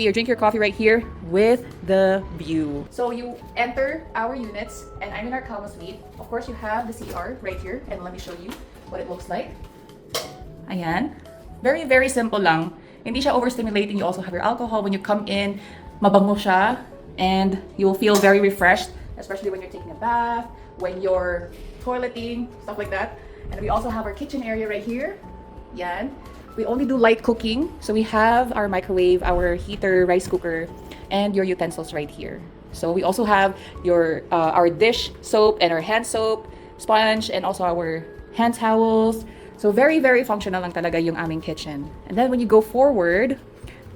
or drink your coffee right here with the view. So you enter our units, and I'm in our Calma suite. Of course, you have the CR right here, and let me show you what it looks like. Ayan. Very, very simple lang. Hindi siya overstimulating. You also have your alcohol. When you come in, mabango siya, and you will feel very refreshed, especially when you're taking a bath, when you're toileting, stuff like that. And we also have our kitchen area right here. Yan. We only do light cooking, so we have our microwave, our heater, rice cooker, and your utensils right here. So we also have our dish soap and our hand soap, sponge, and also our hand towels. So very, very functional lang talaga yung aming kitchen. And then when you go forward,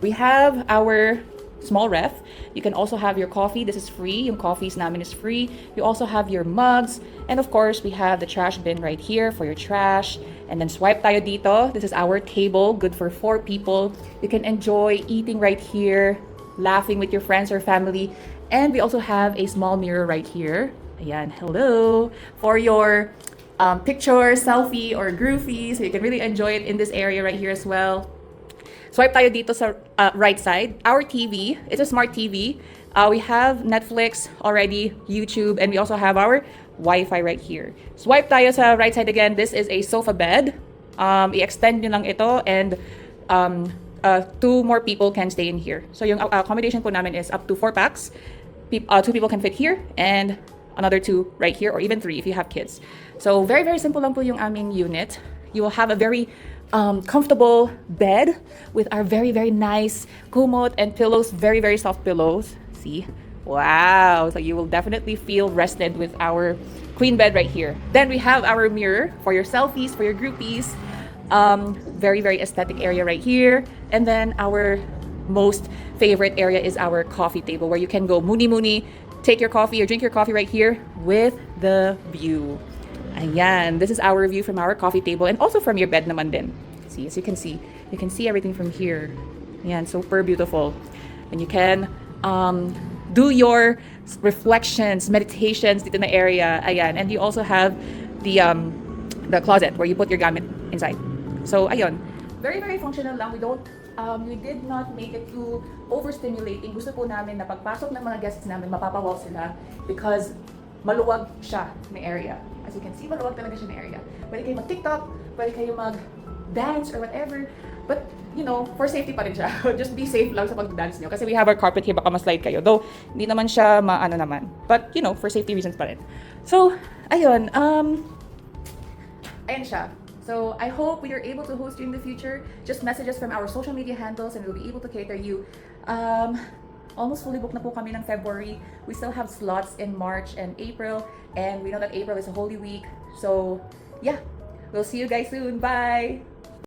we have our small ref. You can also have your coffee. This is free. Yung coffees namin is free. You also have your mugs. And of course, we have the trash bin right here for your trash. And then swipe tayo dito. This is our table, good for 4 people. You can enjoy eating right here, laughing with your friends or family. And we also have a small mirror right here. Ayan, hello. For your picture, selfie, or groovy. So you can really enjoy it in this area right here as well. Swipe tayo dito sa right side. Our TV, it's a smart TV. We have Netflix already, YouTube, and we also have our Wi-Fi right here. Swipe tayo sa right side again. This is a sofa bed. I-extend nyo lang ito, and 2 more people can stay in here. So yung accommodation po namin is up to 4 packs. 2 people can fit here, and another 2 right here, or even 3 if you have kids. So very, very simple lang po yung aming unit. You will have a very comfortable bed with our very, very nice kumot and pillows, very, very soft pillows. See? Wow! So you will definitely feel rested with our queen bed right here. Then we have our mirror for your selfies, for your groupies. Very, very aesthetic area right here. And then our most favorite area is our coffee table, where you can go muni-muni, take your coffee or drink your coffee right here with the view. Ayan, this is our view from our coffee table, and also from your bed naman din. See, as you can see everything from here. Ayan, super beautiful. And you can do your reflections, meditations dito na area. Ayan, and you also have the closet where you put your gamit inside. So, ayun, very, very functional lang. We did not make it too overstimulating. Gusto po namin na pagpasok ng mga guests namin, mapapawaw sila because maluwag siya na area. As you can see, maluwag talaga siya na area. Pwede kayo mag-TikTok, pwede kayo mag-dance or whatever. But, you know, for safety pa rin siya. Just be safe lang sa pag-dance nyo. Kasi we have our carpet here, baka ma-slide kayo. Though, hindi naman siya maano naman. But, you know, for safety reasons pa rin. So, ayun. Ayan siya. So, I hope we are able to host you in the future. Just message us from our social media handles and we'll be able to cater you. Almost fully booked na po kami ng February. We still have slots in March and April. And we know that April is a Holy Week. So, yeah. We'll see you guys soon. Bye!